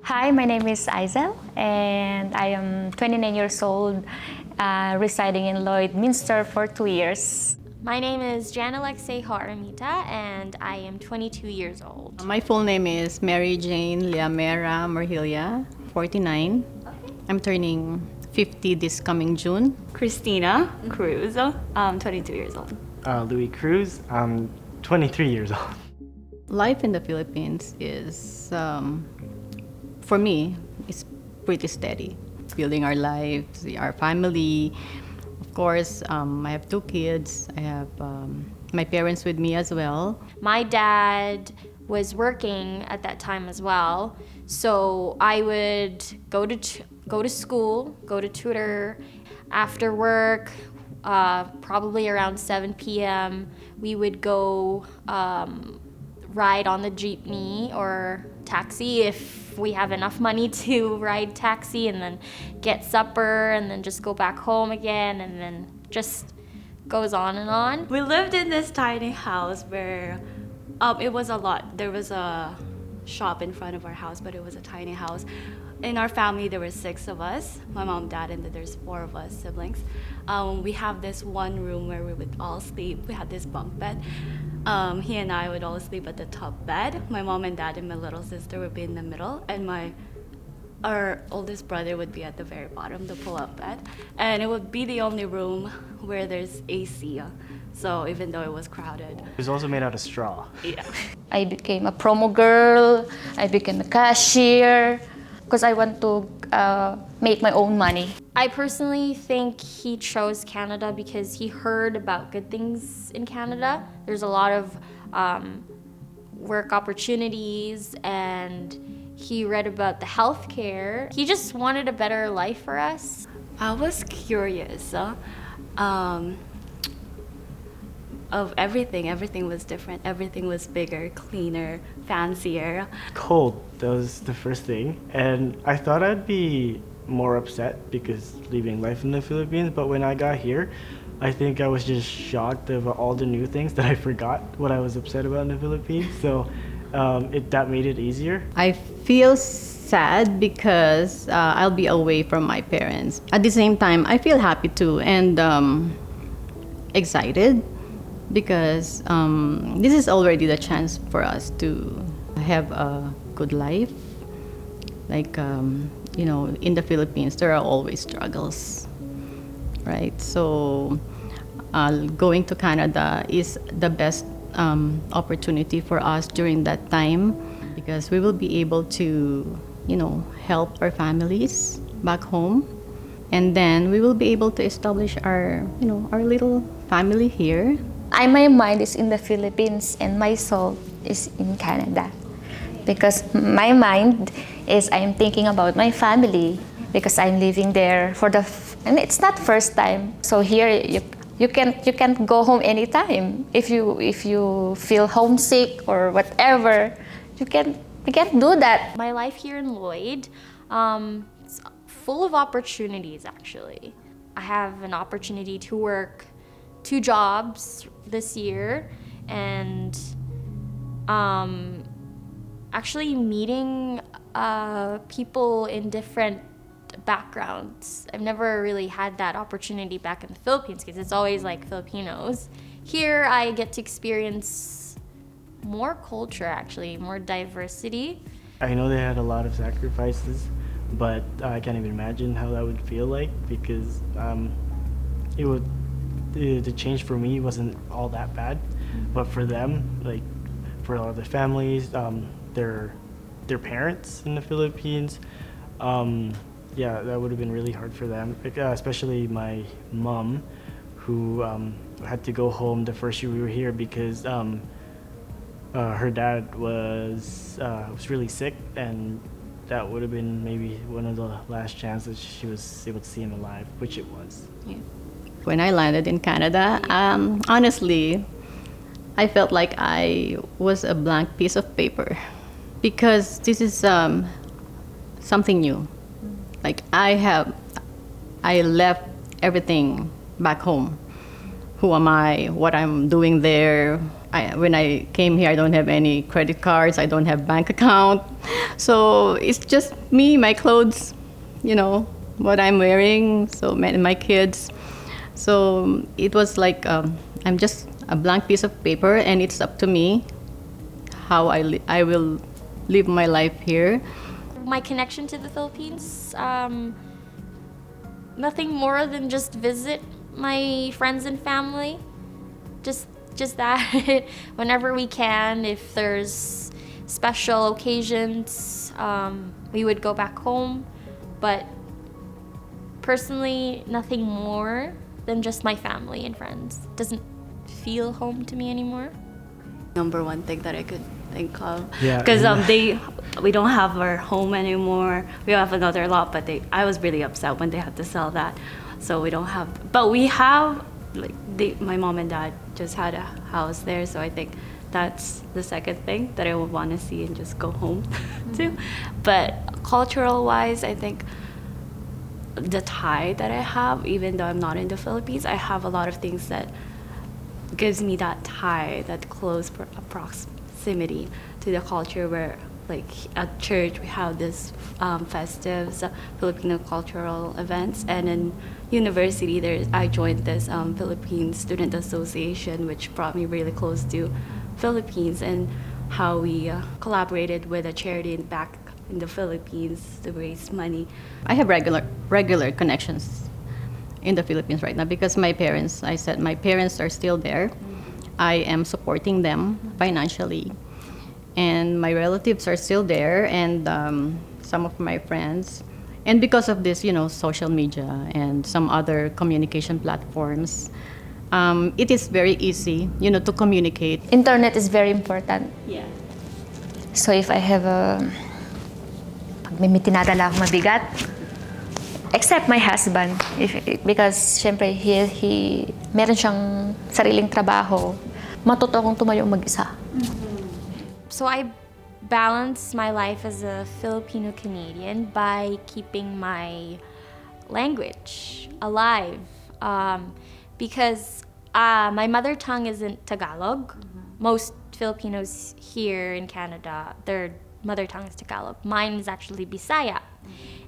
Hi, my name is Isel, and I am 29 years old, residing in Lloydminster for 2 years. My name is Jan Alexei Haramita, and I am 22 years old. My full name is Mary Jane Liamera Marhilia, 49. I'm turning 50 this coming June. Christina Cruz, 22 years old. Louis Cruz, I'm 23 years old. Life in the Philippines is, for me, is pretty steady. Building our lives, our family. Of course, I have 2 kids. I have my parents with me as well. My dad was working at that time as well, so I would go to school, go to tutor. After work, probably around 7 p.m., we would go ride on the jeepney or taxi if we have enough money to ride taxi, and then get supper, and then just go back home again, and then just goes on and on. We lived in this tiny house where it was a lot. There was a shop in front of our house, but it was a tiny house. In our family, there were 6 of us, my mom, dad, and then there's 4 of us siblings. We have this one room where we would all sleep. We had this bunk bed. He and I would all sleep at the top bed. My mom and dad and my little sister would be in the middle, and our oldest brother would be at the very bottom, the pull-up bed. And it would be the only room where there's AC. So even though it was crowded. It was also made out of straw. Yeah. I became a promo girl, I became a cashier, because I want to make my own money. I personally think he chose Canada because he heard about good things in Canada. There's a lot of work opportunities, and he read about the healthcare. He just wanted a better life for us. I was curious of everything. Everything was different. Everything was bigger, cleaner, fancier. Cold, that was the first thing. And I thought I'd be more upset because leaving life in the Philippines, but when I got here, I think I was just shocked of all the new things that I forgot what I was upset about in the Philippines. So that made it easier. I feel sad because I'll be away from my parents. At the same time, I feel happy too, and excited because this is already the chance for us to have a good life. Like, in the Philippines, there are always struggles, right? So going to Canada is the best opportunity for us during that time, because we will be able to, help our families back home. And then we will be able to establish our little family here. My mind is in the Philippines and my soul is in Canada. Because my mind is I'm thinking about my family because I'm living there and it's not first time. So here you can go home anytime. If you feel homesick or whatever, you can do that. My life here in Lloyd, it's full of opportunities actually. I have an opportunity to work 2 jobs this year, and actually meeting people in different backgrounds. I've never really had that opportunity back in the Philippines because it's always like Filipinos. Here I get to experience more culture actually, more diversity. I know they had a lot of sacrifices, but I can't even imagine how that would feel like, because the change for me wasn't all that bad, but for them, like for a lot of the families, their parents in the Philippines, that would have been really hard for them, especially my mom, who had to go home the first year we were here because her dad was really sick, and that would have been maybe one of the last chances she was able to see him alive, which it was. Yeah. When I landed in Canada, honestly, I felt like I was a blank piece of paper, because this is something new. Like I left everything back home. Who am I? What I'm doing there? when I came here, I don't have any credit cards. I don't have bank account. So it's just me, my clothes, what I'm wearing. So my kids. So it was like I'm just a blank piece of paper, and it's up to me how I will live my life here. My connection to the Philippines, nothing more than just visit my friends and family. Just that. Whenever we can, if there's special occasions, we would go back home. But personally, nothing more than just my family and friends. Doesn't feel home to me anymore. Number one thing that I could think of. Yeah, Because yeah. we don't have our home anymore. We have another lot, but I was really upset when they had to sell that. So we don't have, but we have, my mom and dad just had a house there. So I think that's the second thing that I would want to see and just go home to. But cultural wise, I think the tie that I have, even though I'm not in the Philippines, I have a lot of things that gives me that tie, that close proximity to the culture, where like at church we have this festives, Filipino cultural events, and in university I joined this Philippine Student Association, which brought me really close to Philippines and how we collaborated with a charity back in the Philippines to raise money. I have regular connections in the Philippines right now because my parents are still there. I am supporting them financially, and my relatives are still there, and some of my friends. And because of this, social media and some other communication platforms, it is very easy, to communicate. Internet is very important. Yeah. So if I have pag may tinadala akong mabigat, except my husband, because syempre he meron siyang sariling trabaho, matuto akong tumayo mag-isa. So I balance my life as a Filipino Canadian by keeping my language alive, because my mother tongue isn't Tagalog. Most Filipinos here in Canada, their mother tongue is Tagalog. Mine is actually Bisaya,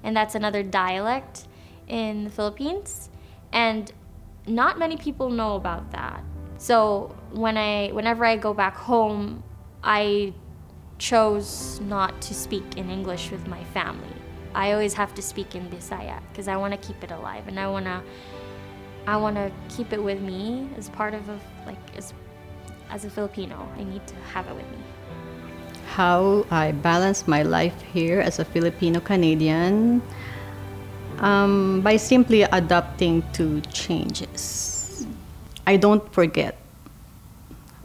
and that's another dialect in the Philippines, and not many people know about that. So whenever I go back home, I chose not to speak in English with my family. I always have to speak in Bisaya because I want to keep it alive, and I want to keep it with me as part of as a Filipino. I need to have it with me. How I balance my life here as a Filipino Canadian, by simply adapting to changes. I don't forget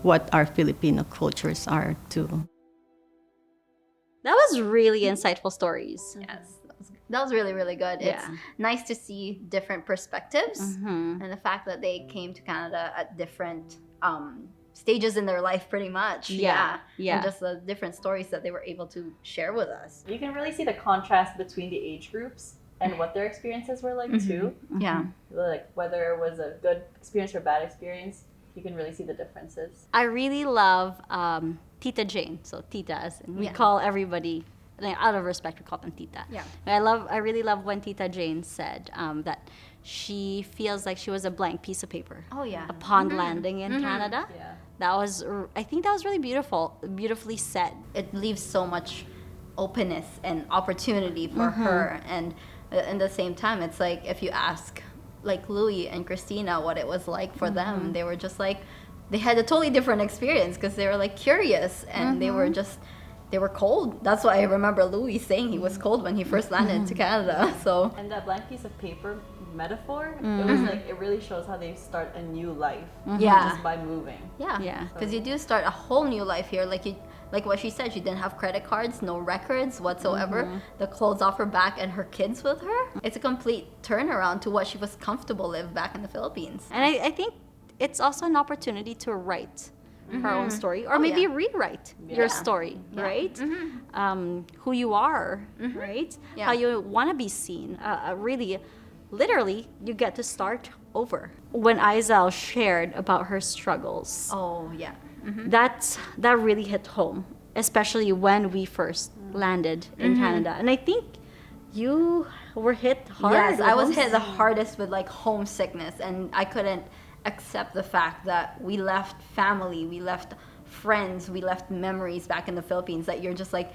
what our Filipino cultures are too. That was really insightful stories. Yes, that was really, really good. It's Yeah. nice to see different perspectives Mhm. and the fact that they came to Canada at different stages in their life, pretty much. Yeah, yeah. And just the different stories that they were able to share with us. You can really see the contrast between the age groups and what their experiences were like too. Yeah. Like whether it was a good experience or bad experience, you can really see the differences. I really love Tita Jane. So Tita, as in we Yeah. call everybody, out of respect, we call them Tita. Yeah. I really love when Tita Jane said that she feels like she was a blank piece of paper Oh, yeah. upon landing in Canada. Yeah. I think that was really beautifully said. It leaves so much openness and opportunity for her. And at the same time, it's like if you ask like Louis and Christina what it was like for them, they were just like, they had a totally different experience because they were like curious and they were cold. That's why I remember Louis saying he was cold when he first landed into Canada. So And that blank piece of paper metaphor, it was like it really shows how they start a new life Yeah. just by moving. Yeah. Because you do start a whole new life here. Like what she said, she didn't have credit cards, no records whatsoever. The clothes off her back and her kids with her. It's a complete turnaround to what she was comfortable live back in the Philippines. And I think it's also an opportunity to write her own story, or maybe yeah. rewrite your story, right? Who you are, right? Yeah. How you want to be seen. Really, literally, you get to start over. When Aizal shared about her struggles, Oh yeah. that really hit home, especially when we first landed in Canada. And I think you were hit hard. Yes, with I was hit the homesick. hardest with like homesickness, and I couldn't accept the fact that we left family, we left friends, we left memories back in the Philippines that you're just like,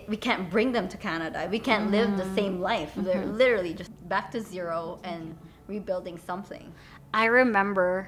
we can't bring them to Canada. We can't live the same life. They're literally just back to zero and rebuilding something. I remember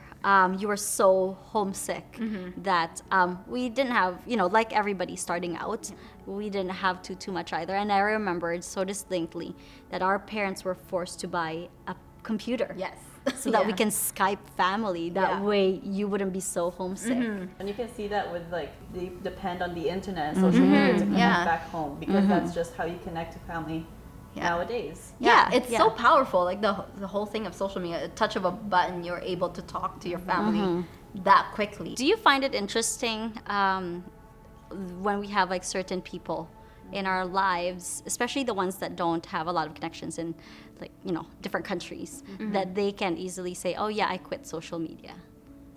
you were so homesick that we didn't have, like everybody starting out, we didn't have too much either. And I remembered so distinctly that our parents were forced to buy a computer. Yes. So that we Yeah. can Skype family. That Yeah. way you wouldn't be so homesick. And you can see that with like they depend on the internet and social media to connect Yeah. back home because that's just how you connect to family Yeah. nowadays. Yeah, it's yeah. so powerful. Like the whole thing of social media, a touch of a button, you're able to talk to your family that quickly. Do you find it interesting when we have like certain people in our lives, especially the ones that don't have a lot of connections in like, different countries, that they can easily say, oh yeah, I quit social media?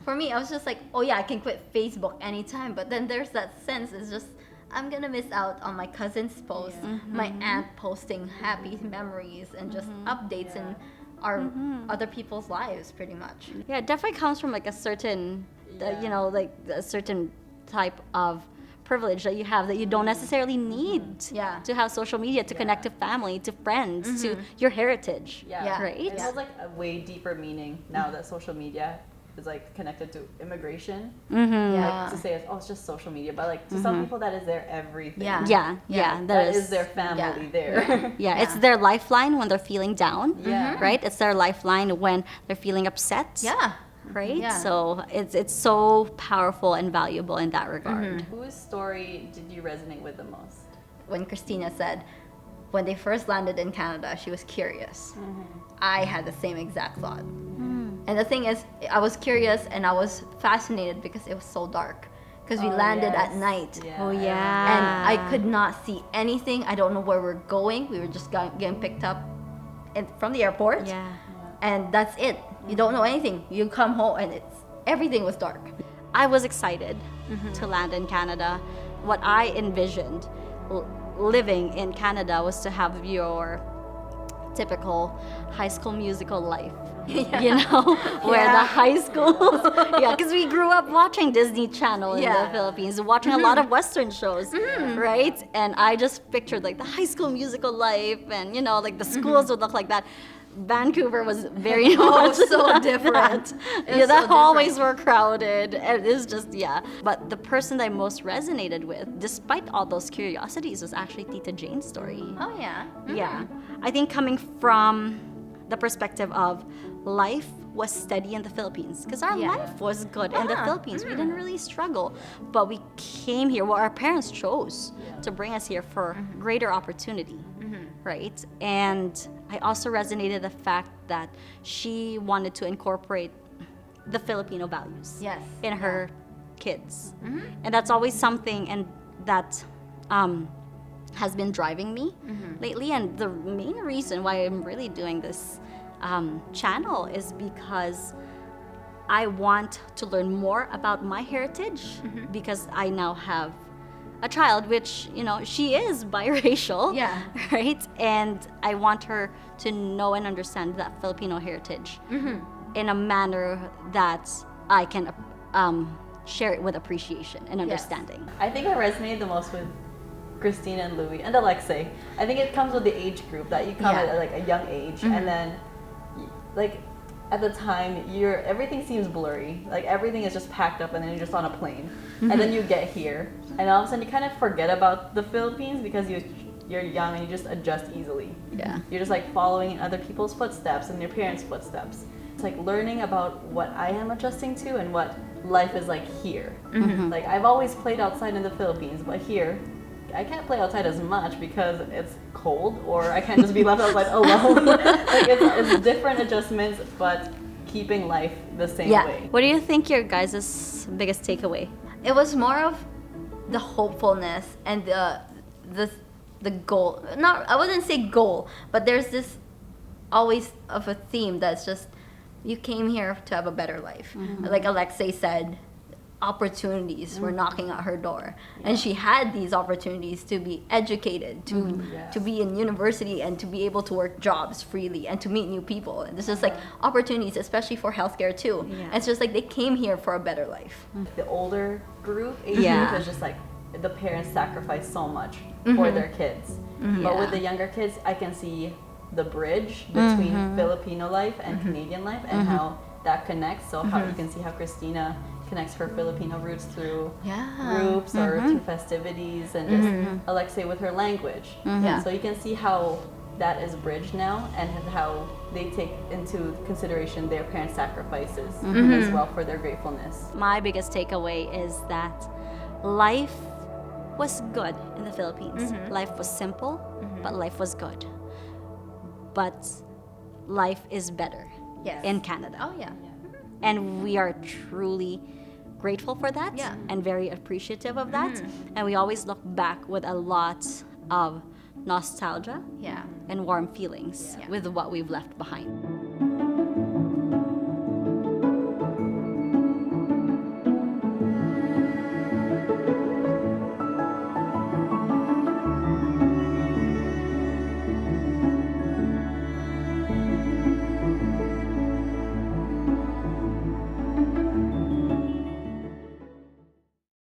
For me, I was just like, oh yeah, I can quit Facebook anytime. But then there's that sense, it's just, I'm gonna miss out on my cousin's post, my aunt posting happy memories and just updates in our other people's lives, pretty much. Yeah, it definitely comes from like a certain, like a certain type of privilege that you have that you don't necessarily need to have social media to connect to family, to friends, to your heritage. Yeah. Right? It has like a way deeper meaning now that social media is like connected to immigration. Yeah. Like to say it's just social media, but like to some people that is their everything. Yeah. Yeah, That is their family there. Yeah, it's their lifeline when they're feeling down, Yeah. right? It's their lifeline when they're feeling upset, Yeah. right? Yeah. So it's so powerful and valuable in that regard. Whose story did you resonate with the most? When Christina said, when they first landed in Canada, she was curious. I had the same exact thought. And the thing is, I was curious and I was fascinated because it was so dark. Because we landed at night. Oh, I yeah. And I could not see anything. I don't know where we're going. We were just getting picked up from the airport. Yeah. And that's it. You don't know anything. You come home and everything was dark. I was excited to land in Canada. What I envisioned living in Canada was to have your typical High School Musical life. Where the high schools, because we grew up watching Disney Channel in the Philippines, watching a lot of Western shows, right? And I just pictured like the High School Musical life, and like the schools would look like that. Vancouver was very much so like different. that. It was The so hallways were crowded. It was just But the person that I most resonated with, despite all those curiosities, was actually Tita Jane's story. Oh, yeah. Yeah. I think coming from the perspective of life was steady in the Philippines because our life was good in the Philippines. We didn't really struggle, but we came here. Well, our parents chose to bring us here for greater opportunity, right? And I also resonated the fact that she wanted to incorporate the Filipino values in her kids, and that's always something, and that has been driving me lately. And the main reason why I'm really doing this channel is because I want to learn more about my heritage because I now have a child, which she is biracial, right? And I want her to know and understand that Filipino heritage in a manner that I can share it with appreciation and understanding. I think I resonated the most with Christina and Louie and Alexei. I think it comes with the age group that you come at like a young age, and then like at the time everything seems blurry. Like everything is just packed up and then you're just on a plane, and then you get here, and all of a sudden you kind of forget about the Philippines because you're young and you just adjust easily. Yeah. You're just like following in other people's footsteps and your parents' footsteps. It's like learning about what I am adjusting to and what life is like here. Like I've always played outside in the Philippines, but here I can't play outside as much because it's cold, or I can't just be left outside alone. Like it's different adjustments, but keeping life the same way. What do you think your guys' biggest takeaway? It was more of the hopefulness and the goal. Not, I wouldn't say goal, but there's this always of a theme that's just, you came here to have a better life. Like Alexei said, opportunities were knocking at her door, and she had these opportunities to be educated, to be in university, and to be able to work jobs freely and to meet new people. And it's just like opportunities, especially for healthcare too. Yeah. And it's just like they came here for a better life. The older group, age Yeah. group, is just like the parents sacrifice so much for their kids. But with the younger kids, I can see the bridge between Filipino life and Canadian life and how that connects. So how you can see how Christina connects her Filipino roots through groups or through festivities, and just Alexei with her language. Yeah. So you can see how that is bridged now, and how they take into consideration their parents' sacrifices as well for their gratefulness. My biggest takeaway is that life was good in the Philippines. Life was simple, but life was good. But life is better Yes. in Canada. Oh yeah. And we are truly grateful for that Yeah. and very appreciative of that. And we always look back with a lot of nostalgia Yeah. and warm feelings with what we've left behind.